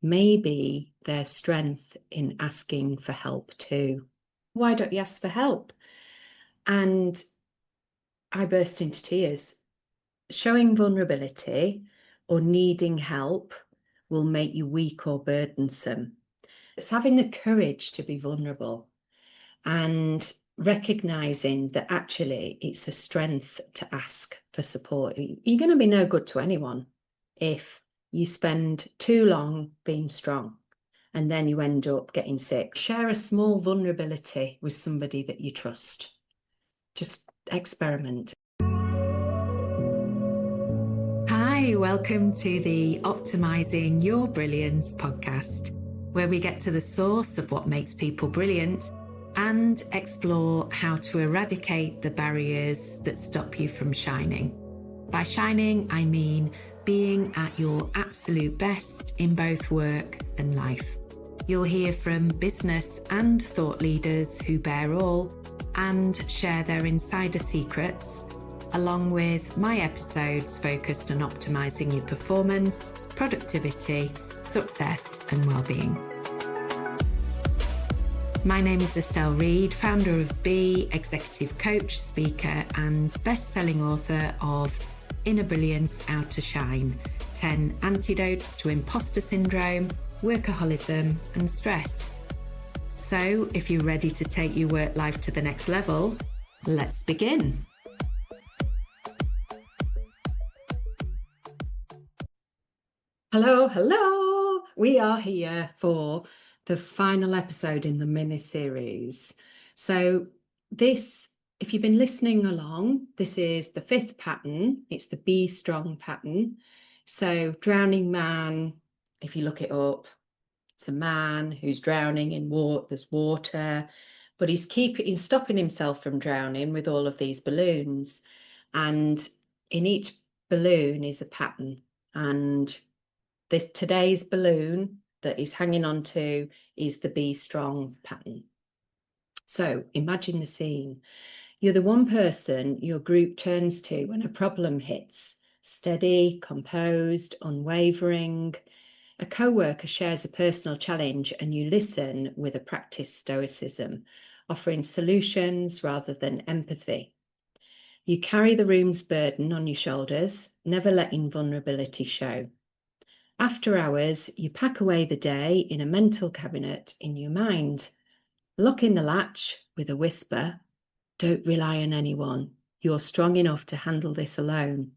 maybe there's strength in asking for help too. Why don't you ask for help? And I burst into tears. Showing vulnerability or needing help will make you weak or burdensome. It's having the courage to be vulnerable and recognizing that actually it's a strength to ask for support. You're going to be no good to anyone if you spend too long being strong and then you end up getting sick. Share a small vulnerability with somebody that you trust. Just experiment. Hi, welcome to the Optimizing Your Brilliance podcast, where we get to the source of what makes people brilliant and explore how to eradicate the barriers that stop you from shining. By shining, I mean being at your absolute best in both work and life. You'll hear from business and thought leaders who bear all and share their insider secrets, along with my episodes focused on optimizing your performance, productivity, success, and well-being. My name is Estelle Reed, founder of Be, executive coach, speaker, and best-selling author of Inner Brilliance, Out to Shine, 10 Antidotes to Imposter Syndrome, Workaholism, and Stress. So, if you're ready to take your work life to the next level, let's begin. Hello. We are here for the final episode in the mini-series. So this, if you've been listening along, this is the 5th pattern. It's the Be Strong pattern. So drowning man, if you look it up, it's a man who's drowning in water, there's water, but he's stopping himself from drowning with all of these balloons. And in each balloon is a pattern. And today's balloon that he's hanging on to is the Be Strong pattern. So imagine the scene. You're the one person your group turns to when a problem hits. Steady, composed, unwavering. A co-worker shares a personal challenge and you listen with a practiced stoicism, offering solutions rather than empathy. You carry the room's burden on your shoulders, never letting vulnerability show. After hours, you pack away the day in a mental cabinet in your mind, locking the latch with a whisper, "Don't rely on anyone. You're strong enough to handle this alone."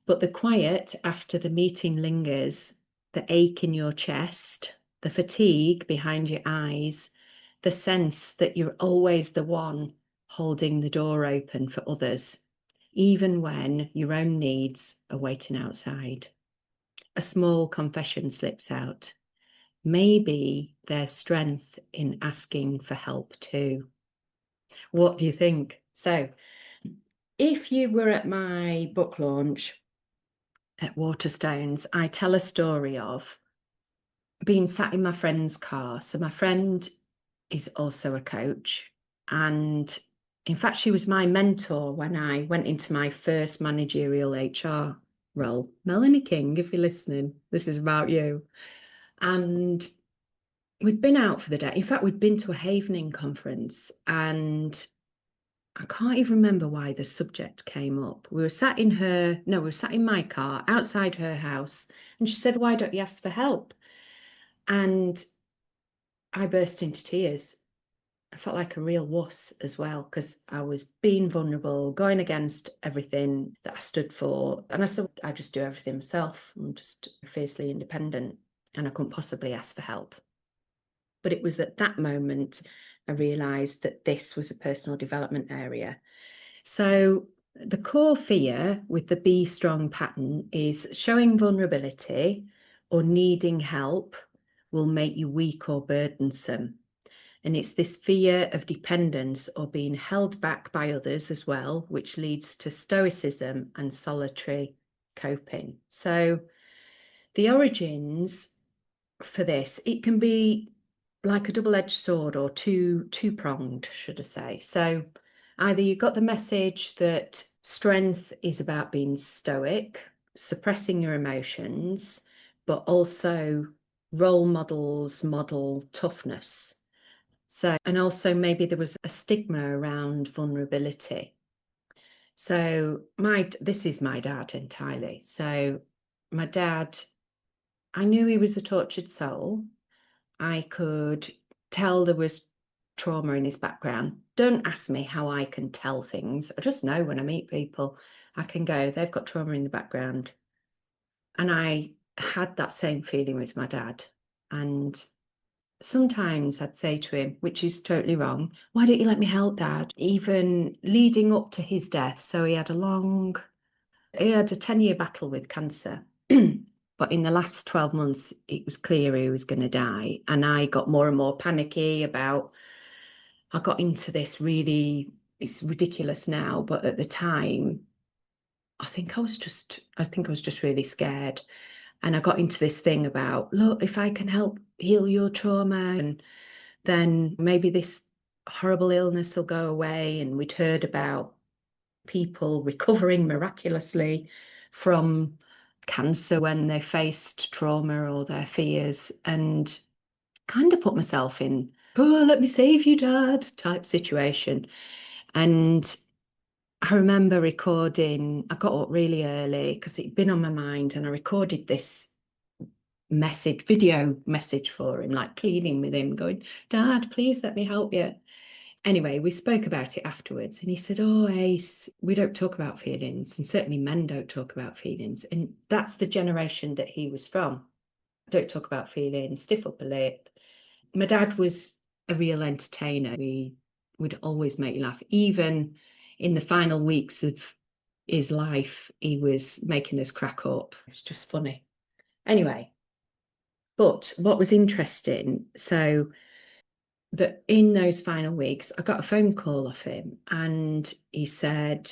But the quiet after the meeting lingers, the ache in your chest, the fatigue behind your eyes, the sense that you're always the one holding the door open for others, even when your own needs are waiting outside. A small confession slips out. Maybe there's strength in asking for help too. What do you think? So, if you were at my book launch at Waterstones, I tell a story of being sat in my friend's car. So my friend is also a coach. And in fact, she was my mentor when I went into my first managerial HR role. Melanie King, if you're listening, this is about you. And we'd been out for the day. In fact, we'd been to a Havening conference and I can't even remember why the subject came up. We were sat in my car outside her house and she said, "Why don't you ask for help?" And I burst into tears. I felt like a real wuss as well because I was being vulnerable, going against everything that I stood for. And I said, I just do everything myself. I'm just fiercely independent and I couldn't possibly ask for help. But it was at that moment I realised that this was a personal development area. So the core fear with the Be Strong pattern is showing vulnerability or needing help will make you weak or burdensome. And it's this fear of dependence or being held back by others as well, which leads to stoicism and solitary coping. So the origins for this, it can be like a double-edged sword or two-pronged, should I say. So either you've got the message that strength is about being stoic, suppressing your emotions, but also role models model toughness. So, and also maybe there was a stigma around vulnerability. So this is my dad entirely. So my dad, I knew he was a tortured soul. I could tell there was trauma in his background. Don't ask me how I can tell things. I just know when I meet people, I can go, they've got trauma in the background. And I had that same feeling with my dad. And sometimes I'd say to him, which is totally wrong, why don't you let me help, Dad? Even leading up to his death. So he had a 10-year battle with cancer. But in the last 12 months, it was clear he was going to die. And I got more and more panicky I got into this really, it's ridiculous now, but at the time, I think I was just really scared. And I got into this thing about, look, if I can help heal your trauma, and then maybe this horrible illness will go away. And we'd heard about people recovering miraculously from cancer when they faced trauma or their fears, and kind of put myself in, oh, let me save you, Dad, type situation. And I remember recording, I got up really early because it'd been on my mind, and I recorded this video message for him, like pleading with him, going, Dad, please let me help you. Anyway, we spoke about it afterwards, and he said, oh, Ace, we don't talk about feelings, and certainly men don't talk about feelings. And that's the generation that he was from. Don't talk about feelings, stiff upper lip. My dad was a real entertainer. He would always make you laugh. Even in the final weeks of his life, he was making us crack up. It was just funny. Anyway, but what was interesting, so that in those final weeks, I got a phone call off him, and he said,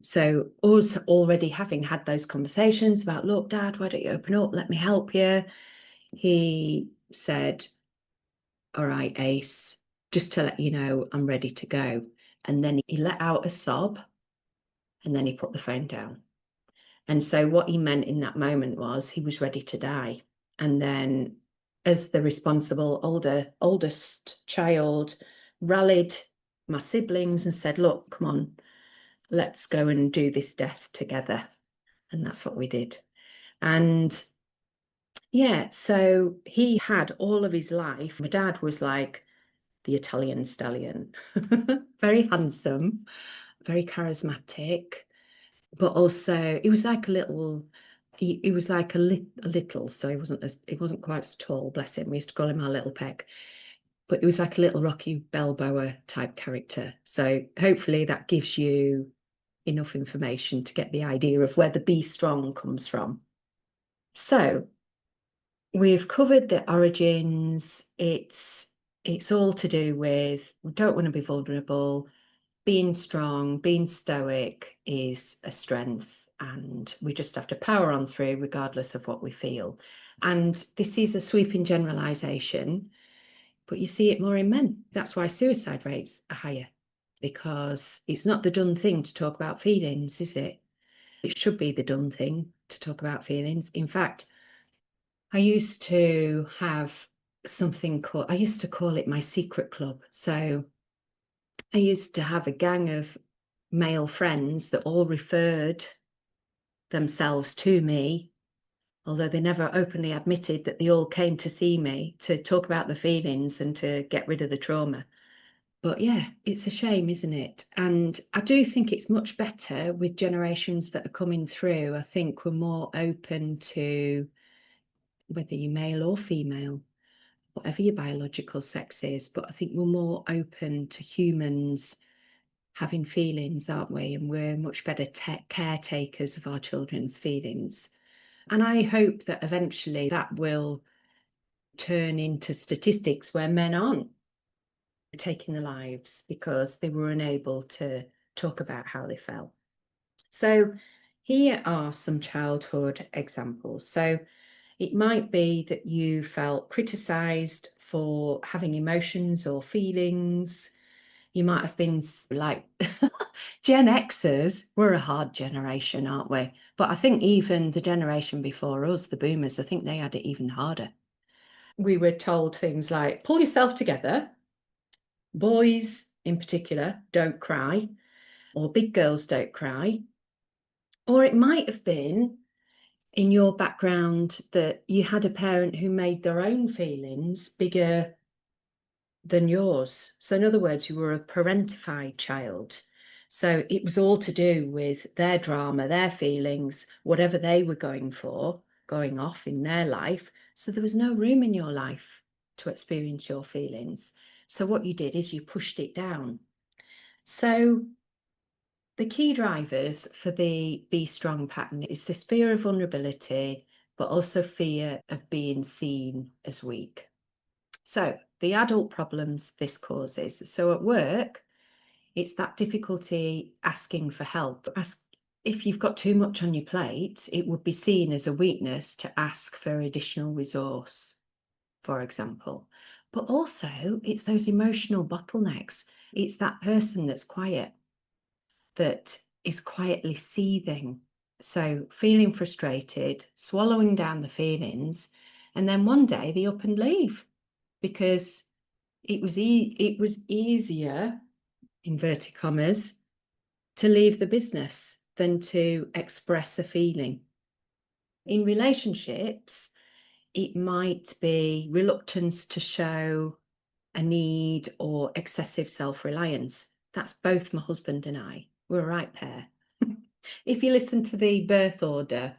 so also already having had those conversations about, look, Dad, why don't you open up? Let me help you. He said, all right, Ace, just to let you know, I'm ready to go. And then he let out a sob, and then he put the phone down. And so what he meant in that moment was he was ready to die. And then, as the responsible oldest child, rallied my siblings and said, look, come on, let's go and do this death together. And that's what we did. And yeah, so he had all of his life. My dad was like the Italian stallion, very handsome, very charismatic, but also he was like a little, he was like a little, so he wasn't quite so tall, bless him. We used to call him our little peck, but it was like a little Rocky Balboa type character. So hopefully that gives you enough information to get the idea of where the be strong comes from. So we've covered the origins. It's all to do with, we don't want to be vulnerable. Being strong, being stoic is a strength, and we just have to power on through regardless of what we feel. And this is a sweeping generalization, but you see it more in men. That's why suicide rates are higher, because it's not the done thing to talk about feelings, is it? It should be the done thing to talk about feelings. In fact, I used to have I used to call it my secret club. So I used to have a gang of male friends that all referred themselves to me, although they never openly admitted that they all came to see me to talk about the feelings and to get rid of the trauma. But yeah, it's a shame, isn't it? And I do think it's much better with generations that are coming through. I think we're more open to, whether you're male or female, whatever your biological sex is, but I think we're more open to humans having feelings, aren't we? And we're much better caretakers of our children's feelings. And I hope that eventually that will turn into statistics where men aren't taking their lives because they were unable to talk about how they felt. So here are some childhood examples. So it might be that you felt criticized for having emotions or feelings. You might have been like, Gen Xers, we're a hard generation, aren't we? But I think even the generation before us, the boomers, I think they had it even harder. we were told things like, pull yourself together. Boys in particular don't cry, or big girls don't cry. Or it might have been in your background that you had a parent who made their own feelings bigger than yours. So in other words, you were a parentified child. So it was all to do with their drama, their feelings, whatever they were going for, going off in their life. So there was no room in your life to experience your feelings. So what you did is you pushed it down. So the key drivers for the Be Strong pattern is this fear of vulnerability, but also fear of being seen as weak. So the adult problems this causes. So at work, it's that difficulty asking for help. If you've got too much on your plate, it would be seen as a weakness to ask for additional resource, for example. But also, it's those emotional bottlenecks. It's that person that's quiet, that is quietly seething. So feeling frustrated, swallowing down the feelings, and then one day they up and leave because it was easier, inverted commas, to leave the business than to express a feeling. In relationships, it might be reluctance to show a need or excessive self-reliance. That's both my husband and I. We're a right pair. If you listen to the birth order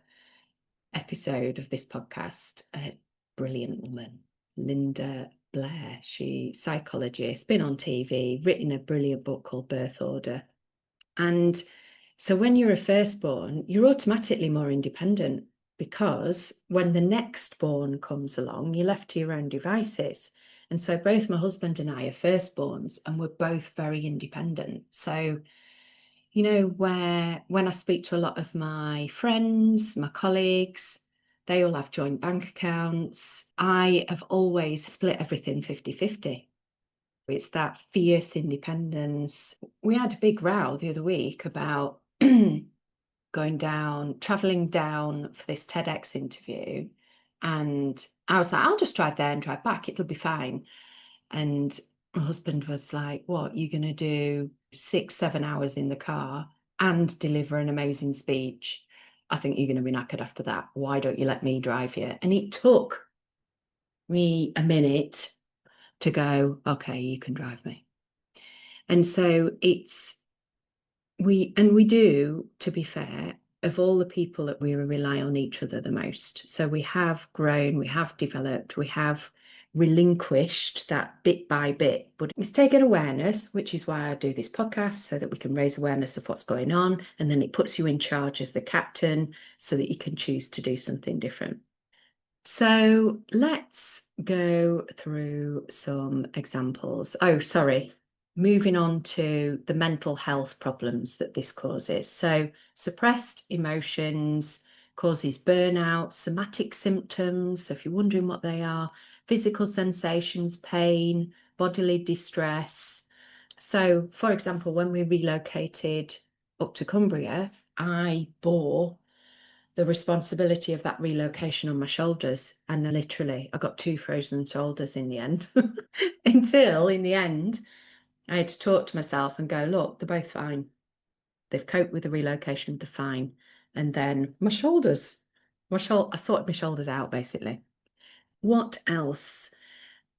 episode of this podcast, a brilliant woman, Linda Blair, she's psychologist, been on TV, written a brilliant book called Birth Order. And so when you're a firstborn, you're automatically more independent because when the next born comes along, you're left to your own devices. And so both my husband and I are firstborns, and we're both very independent. So, you know, when I speak to a lot of my friends, my colleagues, they all have joint bank accounts. I have always split everything 50-50. It's that fierce independence. We had a big row the other week about traveling down for this TEDx interview. And I was like, I'll just drive there and drive back. It'll be fine. And my husband was like, what, you're going to do 6-7 hours in the car and deliver an amazing speech? I think you're going to be knackered after that. Why don't you let me drive you? And it took me a minute to go, okay, you can drive me. And so we do, to be fair, of all the people that we rely on each other the most. So we have grown, we have developed, we have relinquished that bit by bit, but it's taken awareness, which is why I do this podcast, so that we can raise awareness of what's going on. And then it puts you in charge as the captain so that you can choose to do something different. So let's go through some examples. Oh, sorry. Moving on to the mental health problems that this causes. So suppressed emotions causes burnout, somatic symptoms. So if you're wondering what they are, physical sensations, pain, bodily distress. So for example, when we relocated up to Cumbria, I bore the responsibility of that relocation on my shoulders. And literally, I got 2 frozen shoulders in the end. Until in the end, I had to talk to myself and go, look, they're both fine. They've coped with the relocation, they're fine. And then my shoulders, I sorted my shoulders out basically. What else?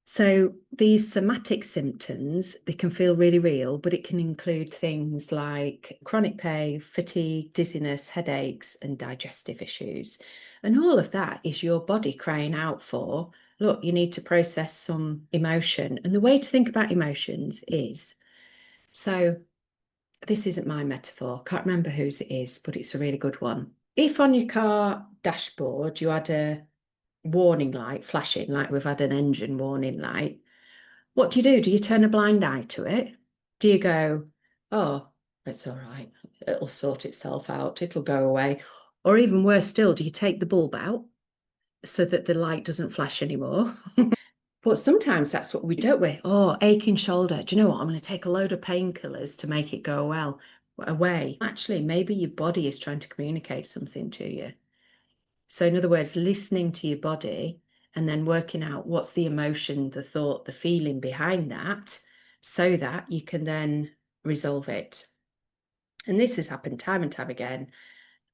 So these somatic symptoms, they can feel really real, but it can include things like chronic pain, fatigue, dizziness, headaches, and digestive issues. And all of that is your body crying out for, look, you need to process some emotion. And the way to think about emotions is, so this isn't my metaphor, can't remember whose it is, but it's a really good one. If on your car dashboard you had a warning light flashing, like we've had an engine warning light, what do? Do you turn a blind eye to it? Do you go, oh, it's all right, it'll sort itself out, it'll go away? Or even worse still, do you take the bulb out so that the light doesn't flash anymore? But sometimes that's what we do, don't we? Oh, aching shoulder. Do you know what? I'm going to take a load of painkillers to make it go away. Actually, maybe your body is trying to communicate something to you. So in other words, listening to your body and then working out what's the emotion, the thought, the feeling behind that, so that you can then resolve it. And this has happened time and time again.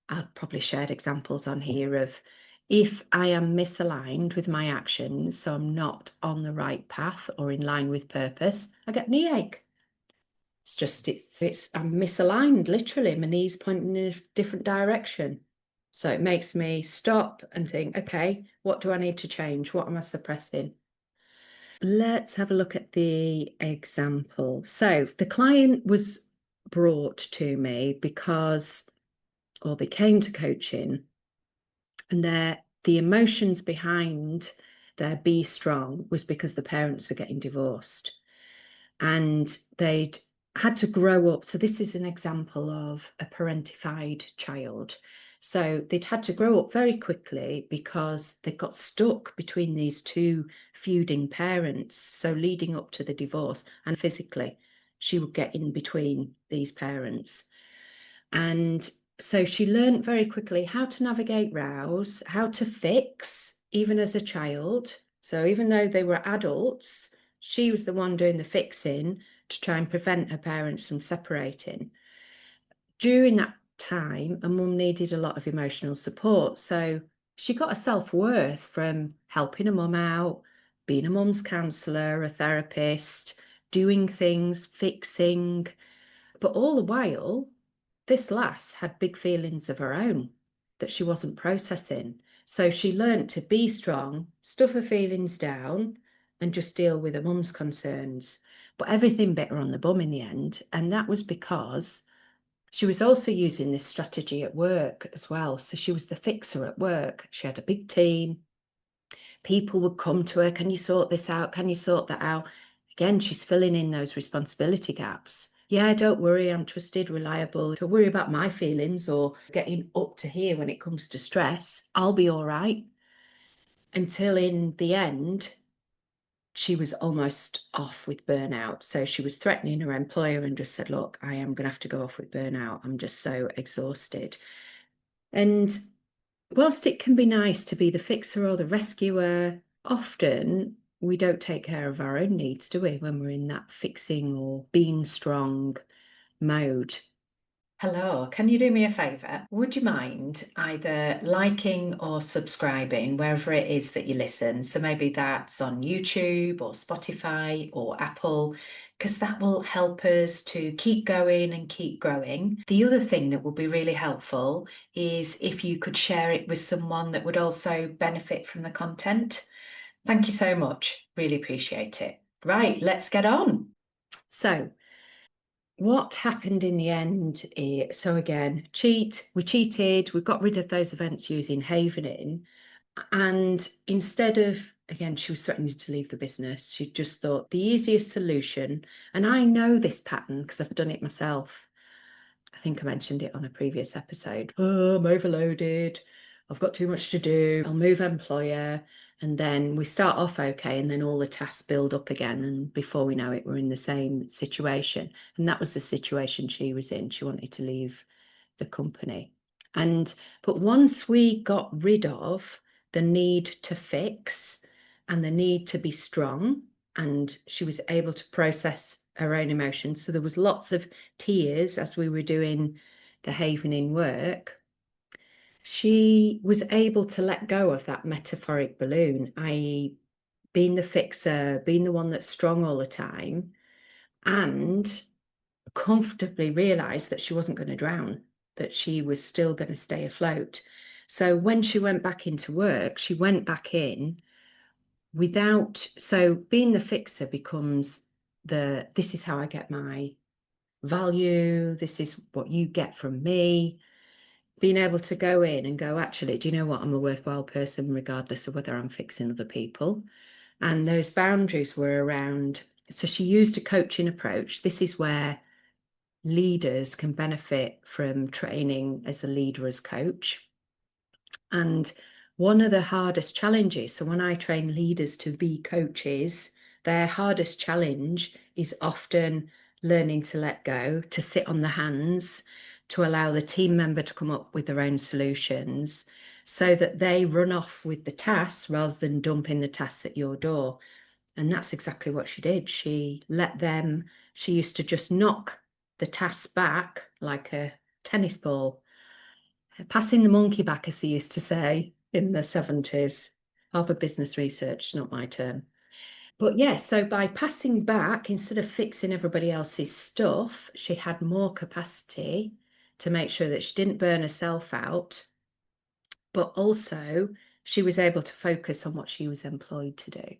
I've probably shared examples on here of if I am misaligned with my actions, so I'm not on the right path or in line with purpose, I get knee ache. I'm misaligned, literally. My knees pointing in a different direction. So it makes me stop and think, okay, what do I need to change? What am I suppressing? Let's have a look at the example. So the client was brought to me because, or they came to coaching, and the emotions behind their be strong was because the parents are getting divorced. And they'd had to grow up. So this is an example of a parentified child. So they'd had to grow up very quickly because they got stuck between these two feuding parents. So leading up to the divorce, and physically, she would get in between these parents. And so she learned very quickly how to navigate rows, how to fix, even as a child. So even though they were adults, she was the one doing the fixing to try and prevent her parents from separating. During that time, a mum needed a lot of emotional support. So she got a self-worth from helping a mum out, being a mum's counsellor, a therapist, doing things, fixing. But all the while, this lass had big feelings of her own that she wasn't processing. So she learnt to be strong, stuff her feelings down, and just deal with her mum's concerns. But everything bit her on the bum in the end. And that was because she was also using this strategy at work as well. So she was the fixer at work. She had a big team. People would come to her, can you sort this out? Can you sort that out? Again, she's filling in those responsibility gaps. Yeah, don't worry, I'm trusted, reliable. Don't worry about my feelings or getting up to here when it comes to stress. I'll be all right. Until in the end, she was almost off with burnout. So she was threatening her employer and just said, look, I am going to have to go off with burnout. I'm just so exhausted. And whilst it can be nice to be the fixer or the rescuer, often we don't take care of our own needs, do we, when we're in that fixing or being strong mode? Hello, can you do me a favour? Would you mind either liking or subscribing wherever it is that you listen? So maybe that's on YouTube or Spotify or Apple, because that will help us to keep going and keep growing. The other thing that would be really helpful is if you could share it with someone that would also benefit from the content. Thank you so much. Really appreciate it. Right, let's get on. So, what happened in the end? So again, we cheated, we got rid of those events using havening. And instead of, again, she was threatening to leave the business, she just thought the easiest solution, and I know this pattern because I've done it myself. I think I mentioned it on a previous episode. Oh, I'm overloaded. I've got too much to do. I'll move employer. And then we start off okay, and then all the tasks build up again. And before we know it, we're in the same situation. And that was the situation she was in. She wanted to leave the company. But once we got rid of the need to fix and the need to be strong, and she was able to process her own emotions. So there was lots of tears as we were doing the havening work. She was able to let go of that metaphoric balloon, i.e. being the fixer, being the one that's strong all the time, and comfortably realize that she wasn't going to drown, that she was still going to stay afloat. So when she went back into work, she went back in so being the fixer becomes this is how I get my value, this is what you get from me. Being able to go in and go, actually, do you know what? I'm a worthwhile person regardless of whether I'm fixing other people. And those boundaries were around, so she used a coaching approach. This is where leaders can benefit from training as a leader as coach. And one of the hardest challenges, so when I train leaders to be coaches, their hardest challenge is often learning to let go, to sit on the hands, to allow the team member to come up with their own solutions. so that they run off with the tasks rather than dumping the tasks at your door. And that's exactly what she did. She used to just knock the tasks back like a tennis ball, passing the monkey back, as they used to say in the 70s. Harvard Business Research, not my term. But yeah, so by passing back, instead of fixing everybody else's stuff, she had more capacity to make sure that she didn't burn herself out, but also she was able to focus on what she was employed to do.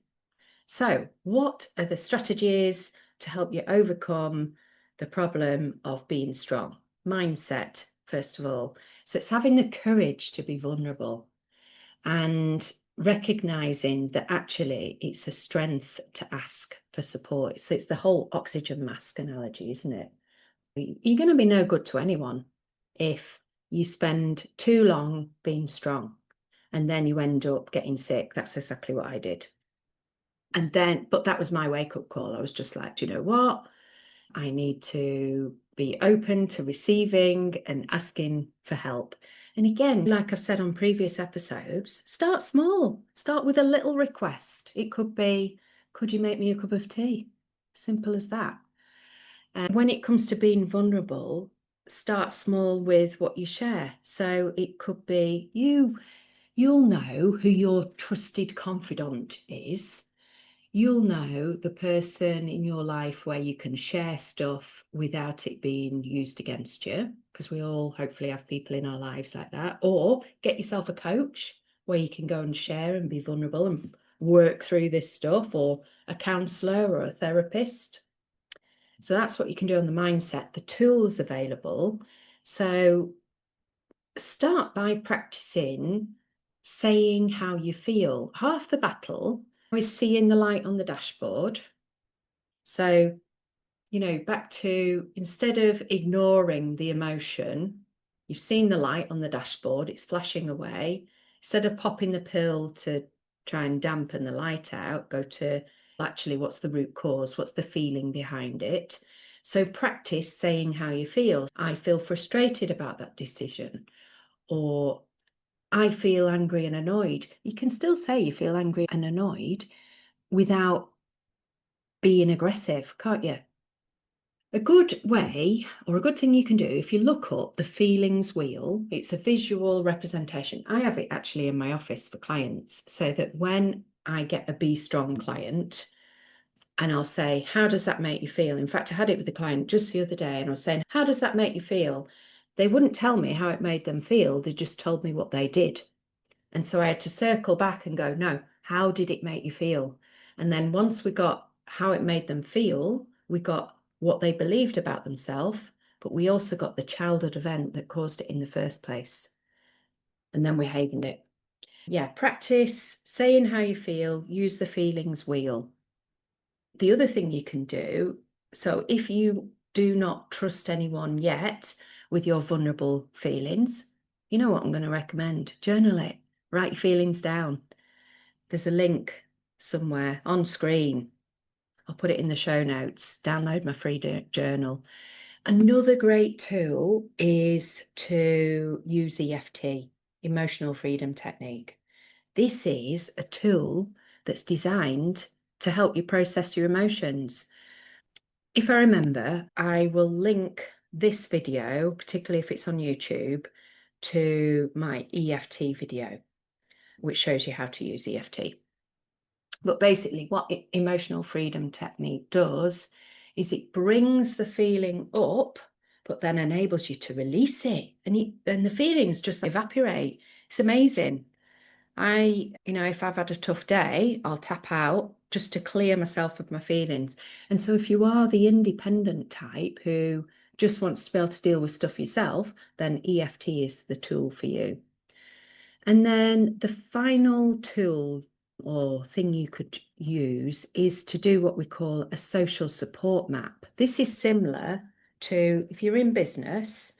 So, what are the strategies to help you overcome the problem of being strong? Mindset, first of all. So, it's having the courage to be vulnerable and recognizing that actually it's a strength to ask for support. So, it's the whole oxygen mask analogy, isn't it? You're going to be no good to anyone if you spend too long being strong and then you end up getting sick. That's exactly what I did. And then, but that was my wake-up call. I was just like, do you know what? I need to be open to receiving and asking for help. And again, like I've said on previous episodes, start small. Start with a little request. It could be, could you make me a cup of tea? Simple as that. And when it comes to being vulnerable, start small with what you share. So it could be you'll know who your trusted confidant is. You'll know the person in your life where you can share stuff without it being used against you, because we all hopefully have people in our lives like that. Or get yourself a coach where you can go and share and be vulnerable and work through this stuff, or a counselor or a therapist. So that's what you can do on the mindset, the tools available. So start by practicing saying how you feel. Half the battle is seeing the light on the dashboard. So, back to, instead of ignoring the emotion, you've seen the light on the dashboard, it's flashing away. Instead of popping the pill to try and dampen the light out, go to actually what's the root cause, what's the feeling behind it. So practice saying how you feel. I feel frustrated about that decision, or I feel angry and annoyed. You can still say you feel angry and annoyed without being aggressive, can't you? A good way, or a good thing you can do, if you look up the feelings wheel, it's a visual representation. I have it actually in my office for clients, so that when I get a Be Strong client, and I'll say, how does that make you feel? In fact, I had it with a client just the other day, and I was saying, how does that make you feel? They wouldn't tell me how it made them feel. They just told me what they did. And so I had to circle back and go, no, how did it make you feel? And then once we got how it made them feel, we got what they believed about themselves, but we also got the childhood event that caused it in the first place. And then we hated it. Yeah, practice saying how you feel, use the feelings wheel. The other thing you can do, so if you do not trust anyone yet with your vulnerable feelings, you know what I'm going to recommend? Journal it. Write your feelings down. There's a link somewhere on screen. I'll put it in the show notes. Download my free journal. Another great tool is to use EFT, Emotional Freedom Technique. This is a tool that's designed to help you process your emotions. If I remember, I will link this video, particularly if it's on YouTube, to my EFT video, which shows you how to use EFT. But basically, what Emotional Freedom Technique does is it brings the feeling up, but then enables you to release it. And the feelings just evaporate. It's amazing. If I've had a tough day, I'll tap out just to clear myself of my feelings. And so if you are the independent type who just wants to be able to deal with stuff yourself, then EFT is the tool for you. And then the final tool or thing you could use is to do what we call a social support map. This is similar to, if you're in business,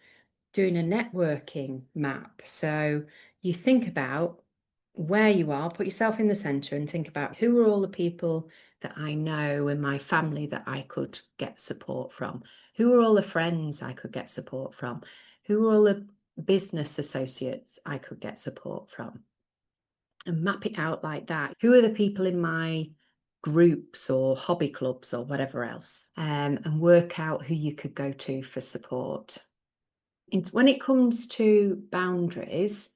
doing a networking map. So you think about where you are, put yourself in the center and think about who are all the people that I know in my family that I could get support from? Who are all the friends I could get support from? Who are all the business associates I could get support from, and map it out like that. Who are the people in my groups or hobby clubs or whatever else, and work out who you could go to for support. When it comes to boundaries,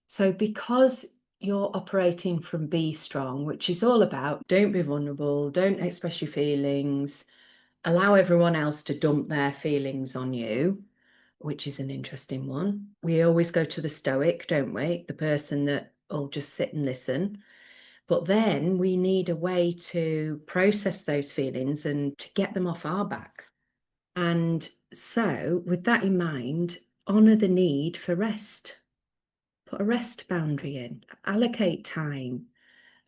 so because you're operating from Be Strong, which is all about don't be vulnerable, don't express your feelings, allow everyone else to dump their feelings on you, which is an interesting one. We always go to the stoic, don't we? The person that will just sit and listen. But then we need a way to process those feelings and to get them off our back. And so with that in mind, honour the need for rest. Put a rest boundary in, allocate time.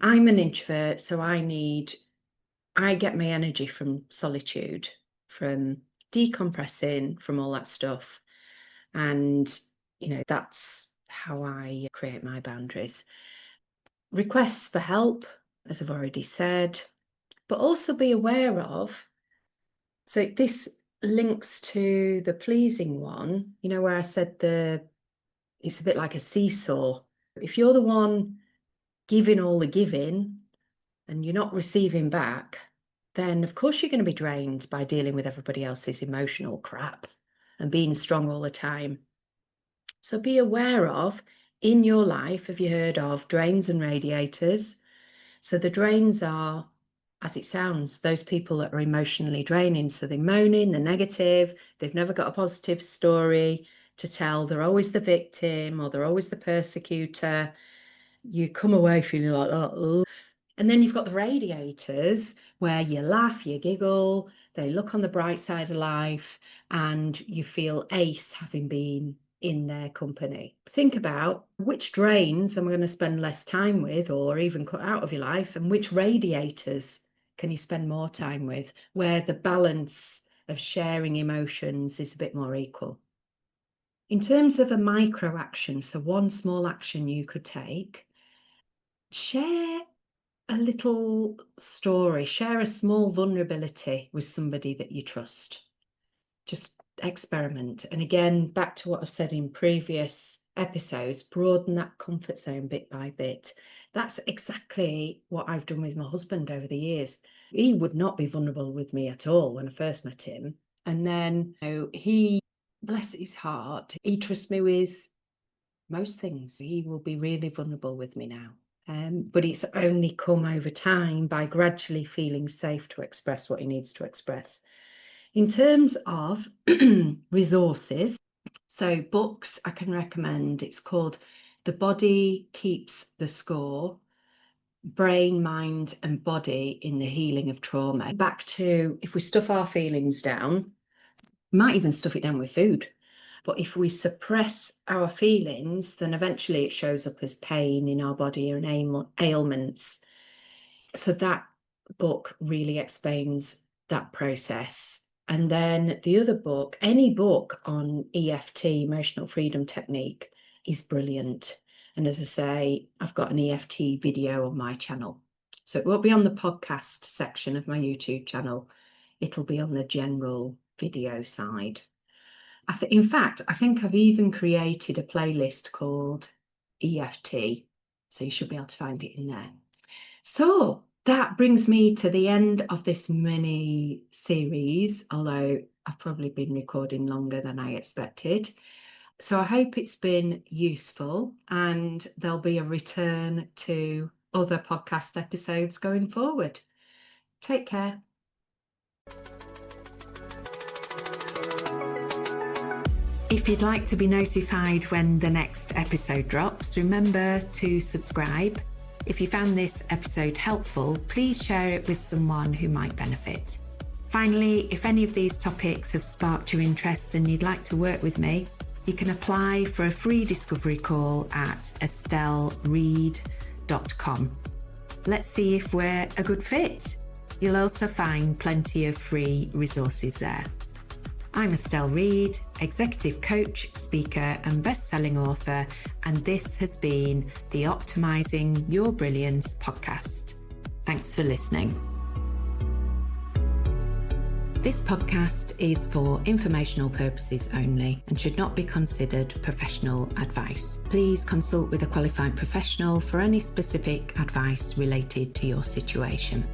I'm an introvert, so I get my energy from solitude, from decompressing, from all that stuff. And, that's how I create my boundaries. Requests for help, as I've already said, but also be aware of, so this links to the pleasing one, where I said it's a bit like a seesaw. If you're the one giving all the giving and you're not receiving back, then of course you're going to be drained by dealing with everybody else's emotional crap and being strong all the time. So be aware of, in your life, have you heard of drains and radiators? So the drains are, as it sounds, those people that are emotionally draining. So they're moaning, they're negative, they've never got a positive story to tell, they're always the victim or they're always the persecutor. You come away feeling like, oh. And then you've got the radiators where you laugh, you giggle, they look on the bright side of life, and you feel ace having been in their company. Think about which drains am I going to spend less time with or even cut out of your life, and which radiators can you spend more time with, where the balance of sharing emotions is a bit more equal. In terms of a micro action, so one small action you could take, share a little story, share a small vulnerability with somebody that you trust. Just experiment. And again, back to what I've said in previous episodes, broaden that comfort zone bit by bit. That's exactly what I've done with my husband over the years. He would not be vulnerable with me at all when I first met him. And then he, bless his heart, he trusts me with most things. He will be really vulnerable with me now. But it's only come over time by gradually feeling safe to express what he needs to express. In terms of resources, so books I can recommend, it's called The Body Keeps the Score, Brain, Mind and Body in the Healing of Trauma. Back to, if we stuff our feelings down, we might even stuff it down with food. But if we suppress our feelings, then eventually it shows up as pain in our body and ailments. So that book really explains that process. And then the other book, any book on EFT, Emotional Freedom Technique, is brilliant. And as I say, I've got an EFT video on my channel. So it won't be on the podcast section of my YouTube channel. It'll be on the general video side. In fact, I think I've even created a playlist called EFT, so you should be able to find it in there. So that brings me to the end of this mini series, although I've probably been recording longer than I expected. So I hope it's been useful, and there'll be a return to other podcast episodes going forward. Take care. If you'd like to be notified when the next episode drops, remember to subscribe. If you found this episode helpful, please share it with someone who might benefit. Finally, if any of these topics have sparked your interest and you'd like to work with me, you can apply for a free discovery call at estellereed.com. Let's see if we're a good fit. You'll also find plenty of free resources there. I'm Estelle Reed, executive coach, speaker and best-selling author, and this has been the Optimizing Your Brilliance podcast. Thanks for listening. This podcast is for informational purposes only and should not be considered professional advice. Please consult with a qualified professional for any specific advice related to your situation.